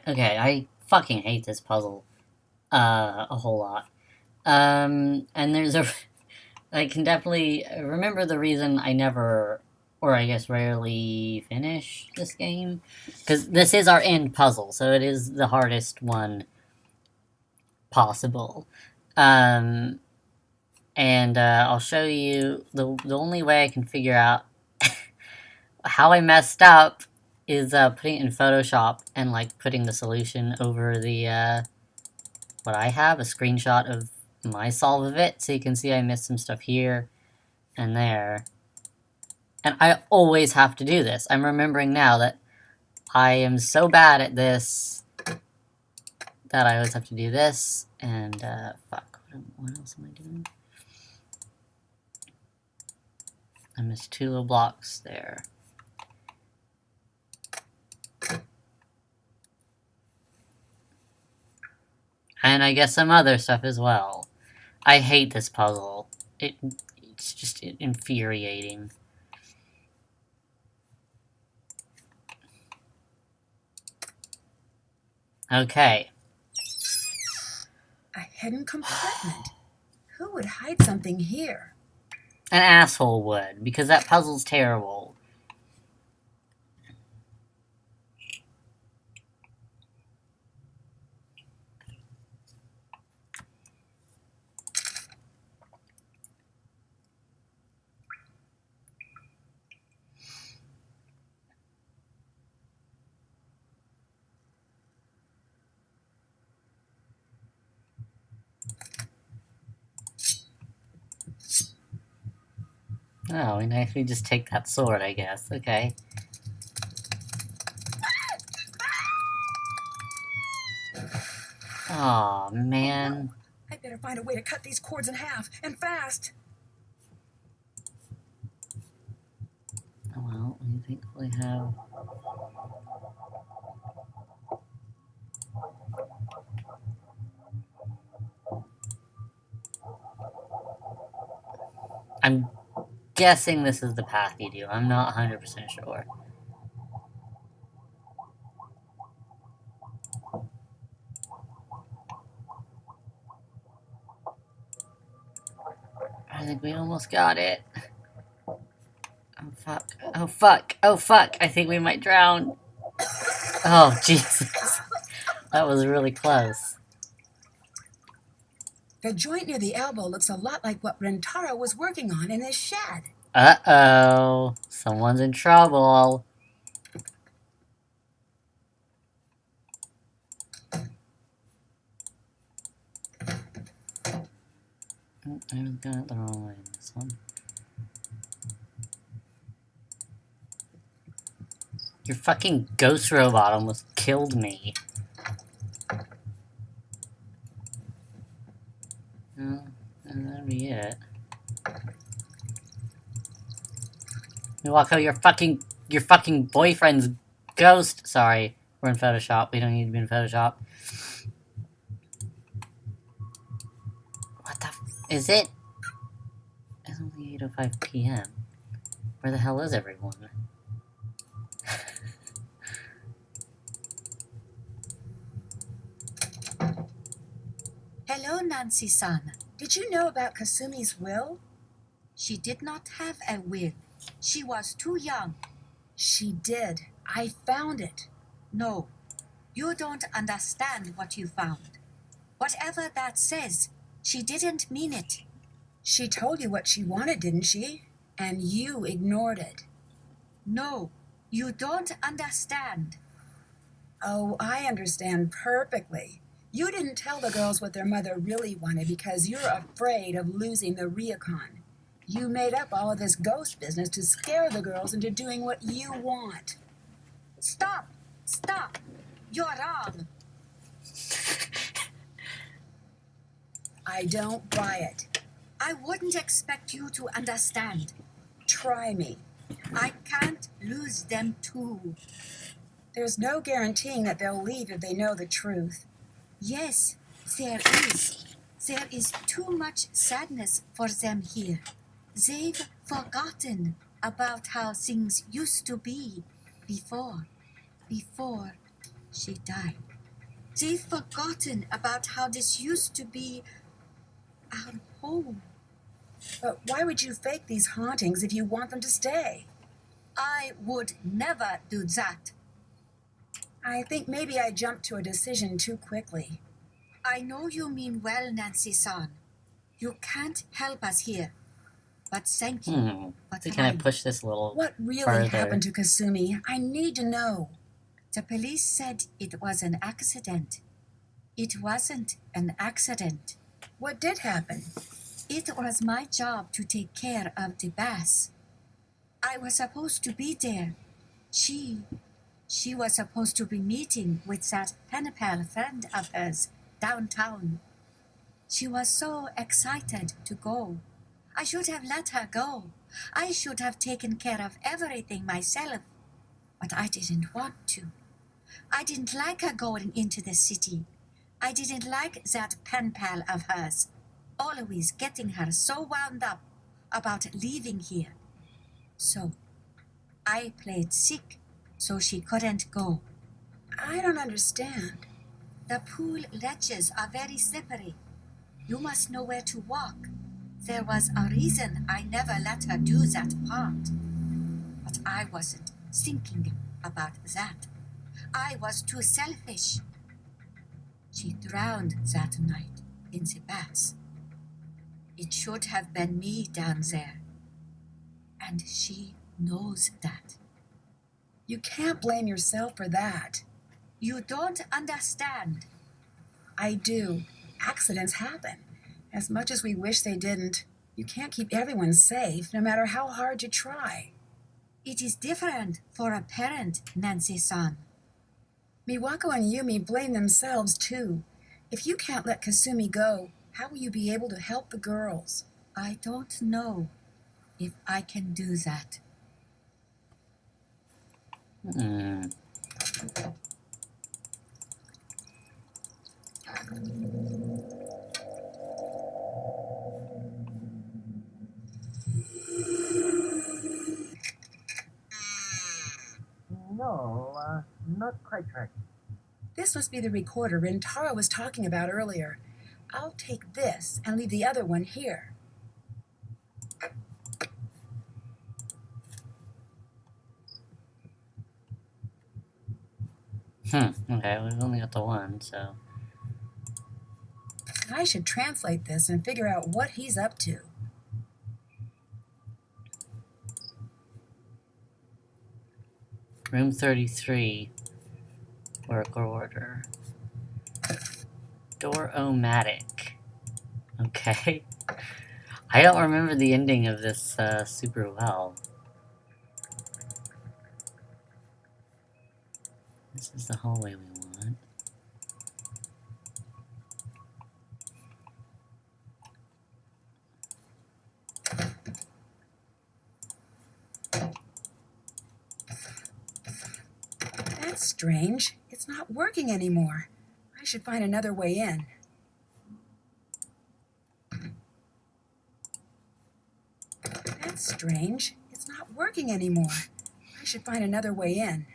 Okay, I fucking hate this puzzle. A whole lot. And there's a... I can definitely remember the reason I never, or I guess rarely, finish this game. Because this is our end puzzle, so it is the hardest one possible. Um, and I'll show you the only way I can figure out how I messed up is putting it in Photoshop and like putting the solution over the what I have, a screenshot of my solve of it, so you can see I missed some stuff here and there. And I always have to do this. I'm remembering now that I am so bad at this that I always have to do this, and fuck, what else am I doing? I missed 2 little blocks there. And I guess some other stuff as well. I hate this puzzle. It's just infuriating. Okay. A hidden compartment. Who would hide something here? An asshole would, because that puzzle's terrible. Oh, we nicely just take that sword, I guess. Okay. Aw, man. I better find a way to cut these cords in half, and fast. Oh, well, we thankfully have... I'm guessing this is the path you do. I'm not 100% sure. I think we almost got it. Oh, fuck. Oh, fuck. Oh, fuck. I think we might drown. Oh, Jesus. That was really close. The joint near the elbow looks a lot like what Rentaro was working on in his shed. Uh-oh. Someone's in trouble. I was going it the wrong way in this one. Your fucking ghost robot almost killed me. Oh, that'd be it. You walk out your fucking boyfriend's ghost. Sorry, we're in Photoshop. We don't need to be in Photoshop. What the is it? It's only 8:05 p.m. Where the hell is everyone? Hello, Nancy-san. Did you know about Kasumi's will? She did not have a will. She was too young. She did. I found it. No, you don't understand what you found. Whatever that says, she didn't mean it. She told you what she wanted, didn't she? And you ignored it. No, you don't understand. Oh, I understand perfectly. You didn't tell the girls what their mother really wanted because you're afraid of losing the Ryukon. You made up all of this ghost business to scare the girls into doing what you want. Stop! Stop! You're wrong. I don't buy it. I wouldn't expect you to understand. Try me. I can't lose them too. There's no guaranteeing that they'll leave if they know the truth. Yes, there is. There is too much sadness for them here. They've forgotten about how things used to be before she died. They've forgotten about how this used to be our home. But why would you fake these hauntings if you want them to stay? I would never do that. I think maybe I jumped to a decision too quickly. I know you mean well, Nancy-san. You can't help us here. But thank you for So can I trying. push this a little What really further? happened to Kasumi? I need to know. The police said it was an accident. It wasn't an accident. What did happen? It was my job to take care of the bass. I was supposed to be there. She was supposed to be meeting with that pen pal friend of hers downtown. She was so excited to go. I should have let her go. I should have taken care of everything myself. But I didn't want to. I didn't like her going into the city. I didn't like that pen pal of hers, always getting her so wound up about leaving here. So I played sick so she couldn't go. I don't understand. The pool ledges are very slippery. You must know where to walk. There was a reason I never let her do that part. But I wasn't thinking about that. I was too selfish. She drowned that night in the bath. It should have been me down there. And she knows that. You can't blame yourself for that. You don't understand. I do. Accidents happen. As much as we wish they didn't, you can't keep everyone safe, no matter how hard you try. It is different for a parent, Nancy-san. Miwako and Yumi blame themselves, too. If you can't let Kasumi go, how will you be able to help the girls? I don't know if I can do that. No, not quite right. This must be the recorder Rintaro was talking about earlier. I'll take this and leave the other one here. Okay, we've only got the one, so... I should translate this and figure out what he's up to. Room 33. Work order. Door-o-matic. Okay. I don't remember the ending of this super well. This is the hallway we want. That's strange. It's not working anymore. I should find another way in. That's strange. It's not working anymore. I should find another way in.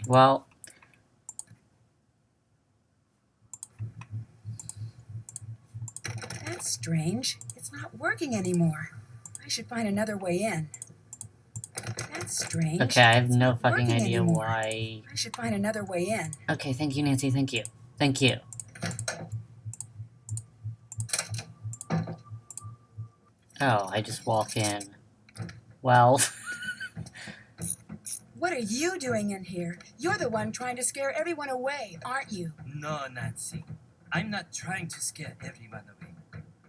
Well... That's strange. It's not working anymore. I should find another way in. That's strange. Okay, I have It's no not fucking working idea anymore. why... I should find another way in. Okay, thank you, Nancy, thank you. Thank you. Oh, I just walk in. Well... What are you doing in here? You're the one trying to scare everyone away, aren't you? No, Nancy. I'm not trying to scare everyone away.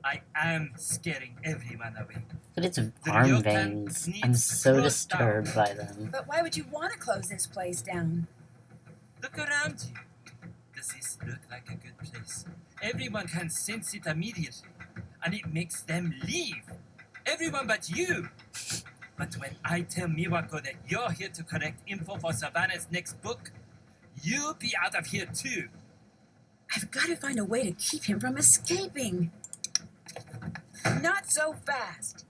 I am scaring everyone away. But it's The arm ryokan veins. needs I'm to so close disturbed down. by them. But why would you want to close this place down? Look around you. Does this look like a good place? Everyone can sense it immediately, and it makes them leave. Everyone but you. But when I tell Miwako that you're here to collect info for Savannah's next book, you'll be out of here too. I've got to find a way to keep him from escaping. Not so fast.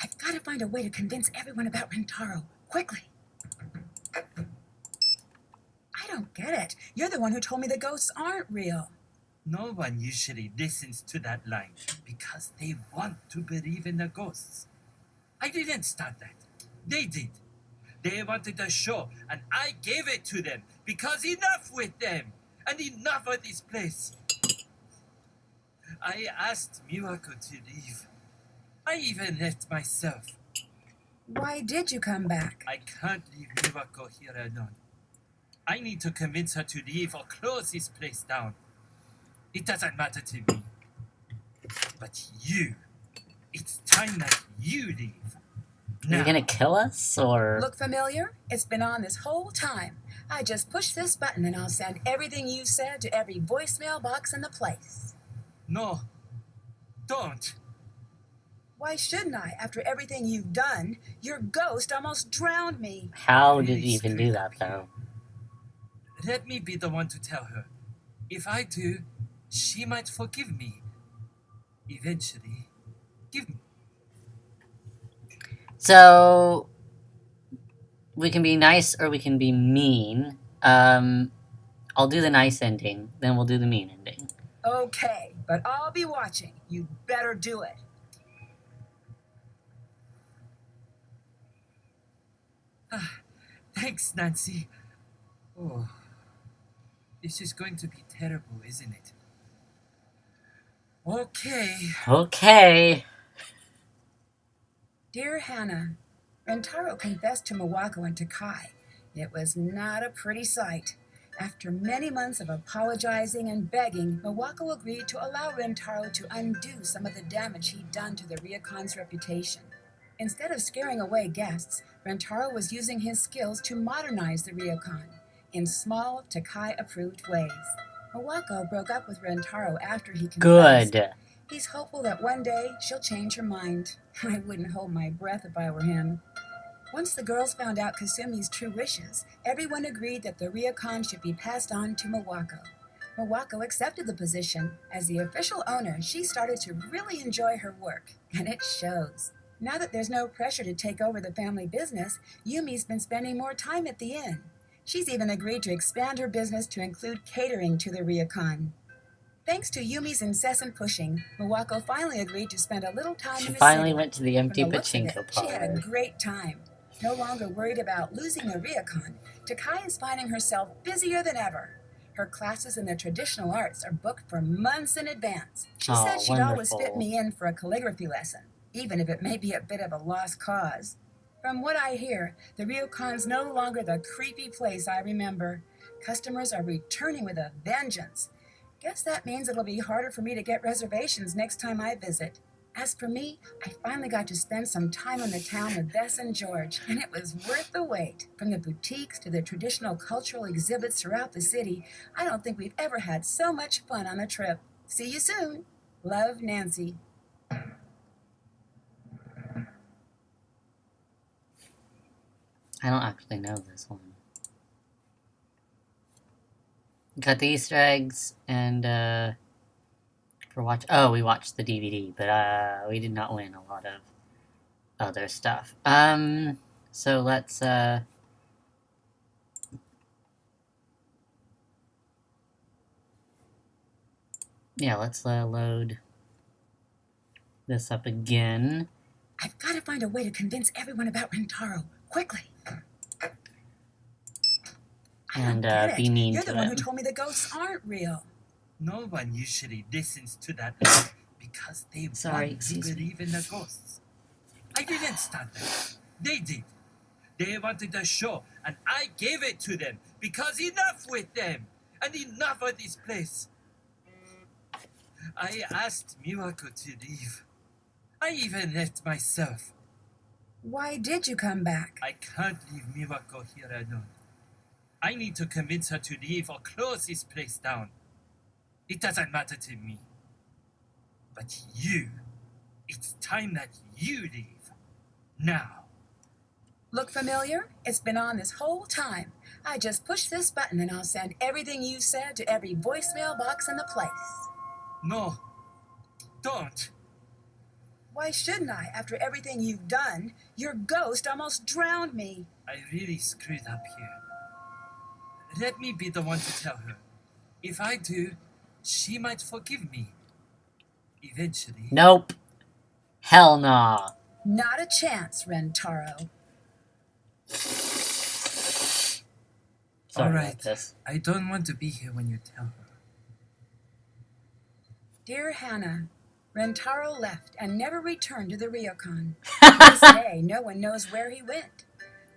I've got to find a way to convince everyone about Rentaro. Quickly. I don't get it. You're the one who told me the ghosts aren't real. No one usually listens to that line because they want to believe in the ghosts. I didn't start that. They did. They wanted a show, and I gave it to them because enough with them and enough of this place. I asked Miwako to leave. I even left myself. Why did you come back? I can't leave Miwako here alone. I need to convince her to leave or close this place down. It doesn't matter to me. But you, it's time that you leave. Are you Now. gonna kill us, or...? Look familiar? It's been on this whole time. I just push this button and I'll send everything you said to every voicemail box in the place. No, don't. Why shouldn't I? After everything you've done, your ghost almost drowned me. How did he even do that, though? Let me be the one to tell her. If I do, she might forgive me. Eventually. Give me. So... we can be nice or we can be mean. I'll do the nice ending, then we'll do the mean ending. Okay, but I'll be watching. You'd better do it. Thanks, Nancy. Oh, this is going to be terrible, isn't it? Okay. Okay. Dear Hannah, Rentaro confessed to Miwako and Takai. It was not a pretty sight. After many months of apologizing and begging, Miwako agreed to allow Rentaro to undo some of the damage he'd done to the ryokan's reputation. Instead of scaring away guests, Rentaro was using his skills to modernize the ryokan in small, Takai-approved ways. Miwako broke up with Rentaro after he confessed. Good. He's hopeful that one day she'll change her mind. I wouldn't hold my breath if I were him. Once the girls found out Kasumi's true wishes, everyone agreed that the ryokan should be passed on to Miwako. Miwako accepted the position. As the official owner, she started to really enjoy her work, and it shows. Now that there's no pressure to take over the family business, Yumi's been spending more time at the inn. She's even agreed to expand her business to include catering to the ryokan. Thanks to Yumi's incessant pushing, Miwako finally agreed to spend a little time She in the finally city. went to the empty From the looks of pachinko it, she had a parlor. great time. No longer worried about losing the ryokan, Takai is finding herself busier than ever. Her classes in the traditional arts are booked for months in advance. She Oh, said she'd always wonderful. fit me in for a calligraphy lesson, even if it may be a bit of a lost cause. From what I hear, the ryokan's no longer the creepy place I remember. Customers are returning with a vengeance. Guess that means it'll be harder for me to get reservations next time I visit. As for me, I finally got to spend some time in the town with Bess and George, and it was worth the wait. From the boutiques to the traditional cultural exhibits throughout the city, I don't think we've ever had so much fun on a trip. See you soon. Love, Nancy. I don't actually know this one. Got the Easter eggs, and, we watched the DVD, but, we did not win a lot of other stuff. So let's, yeah, let's, load this up again. I've got to find a way to convince everyone about Rentaro. Quickly. And, Get it. be mean You're to the one who him. told me the ghosts aren't real. No one usually listens to that line because they Sorry, want to excuse me. believe in the ghosts. I didn't start that. They did. They wanted a show, and I gave it to them because enough with them and enough of this place. I asked Miwako to leave. I even left myself. Why did you come back? I can't leave Miwako here alone. I need to convince her to leave or close this place down. It doesn't matter to me. But you, it's time that you leave. Now. Look familiar? It's been on this whole time. I just push this button and I'll send everything you said to every voicemail box in the place. No, don't. Why shouldn't I? After everything you've done, your ghost almost drowned me. I really screwed up here. Let me be the one to tell her. If I do, she might forgive me. Eventually. Nope. Hell nah. Not a chance, Rentaro. Sorry All about right. this. I don't want to be here when you tell her. Dear Hannah, Rentaro left and never returned to the Ryokan. To this day, no one knows where he went.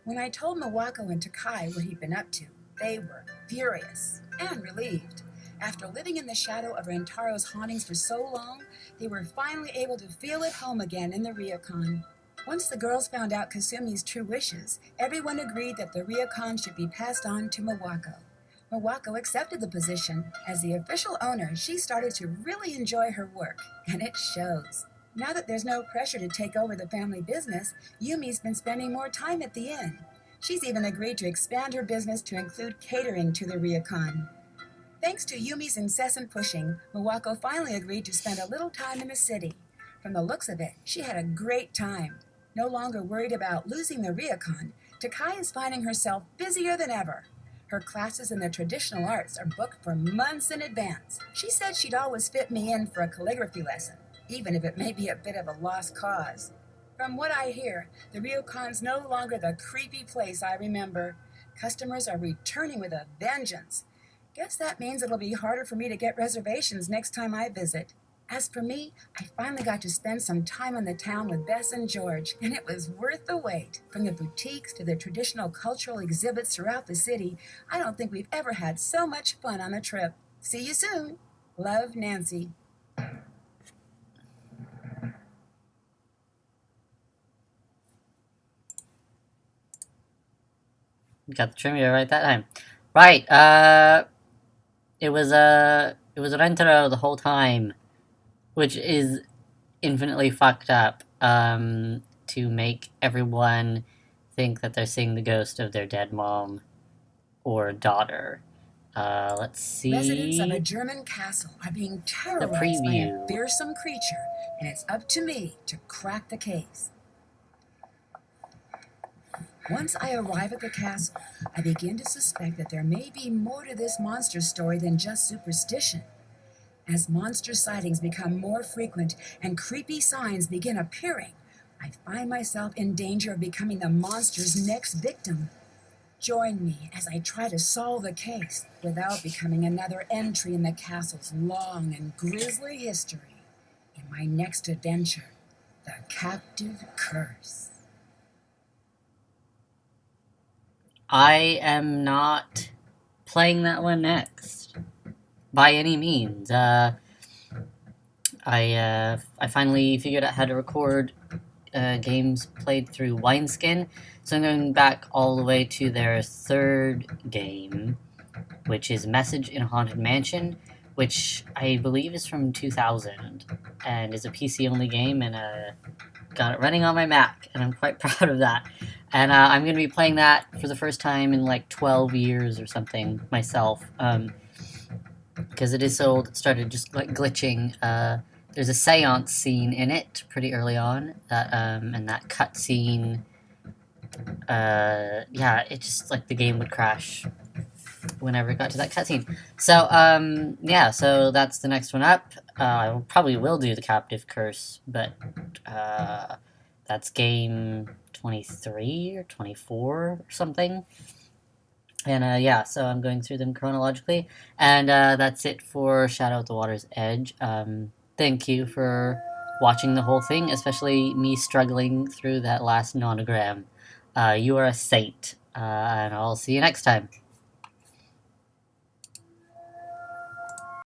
When I told Miwako and Takai what he'd been up to, they were furious and relieved. After living in the shadow of Rentaro's hauntings for so long, they were finally able to feel at home again in the Ryokan. Once the girls found out Kasumi's true wishes, everyone agreed that the Ryokan should be passed on to Miwako. Miwako accepted the position. As the official owner, she started to really enjoy her work, and it shows. Now that there's no pressure to take over the family business, Yumi's been spending more time at the inn. She's even agreed to expand her business to include catering to the Ryokan. Thanks to Yumi's incessant pushing, Miwako finally agreed to spend a little time in the city. From the looks of it, she had a great time. No longer worried about losing the Ryokan, Takai is finding herself busier than ever. Her classes in the traditional arts are booked for months in advance. She said she'd always fit me in for a calligraphy lesson, even if it may be a bit of a lost cause. From what I hear, the Ryokan's no longer the creepy place I remember. Customers are returning with a vengeance. Guess that means it'll be harder for me to get reservations next time I visit. As for me, I finally got to spend some time in the town with Bess and George, and it was worth the wait. From the boutiques to the traditional cultural exhibits throughout the city, I don't think we've ever had so much fun on a trip. See you soon. Love, Nancy. Got the trivia right that time. Right, it was Rentaro the whole time, which is infinitely fucked up, to make everyone think that they're seeing the ghost of their dead mom or daughter. Let's see. Residents of a German castle are being terrorized by a preview. fearsome creature, and it's up to me to crack the case. Once I arrive at the castle, I begin to suspect that there may be more to this monster story than just superstition. As monster sightings become more frequent and creepy signs begin appearing, I find myself in danger of becoming the monster's next victim. Join me as I try to solve the case without becoming another entry in the castle's long and grisly history. In my next adventure, The Captive Curse. I am not playing that one next, by any means. I finally figured out how to record games played through Wineskin, so I'm going back all the way to their third game, which is Message in a Haunted Mansion, which I believe is from 2000, and is a PC-only game, and got it running on my Mac, and I'm quite proud of that. And I'm going to be playing that for the first time in like 12 years or something myself, because it is so old it started just like glitching. There's a seance scene in it pretty early on, and that cutscene, yeah, it just, like, the game would crash whenever it got to that cutscene. So, yeah, so that's the next one up. I probably will do The Captive Curse, but, that's game 23 or 24 or something. And, yeah, so I'm going through them chronologically. And, that's it for Shadow at the Water's Edge. Thank you for watching the whole thing, especially me struggling through that last nonogram. You are a saint, and I'll see you next time.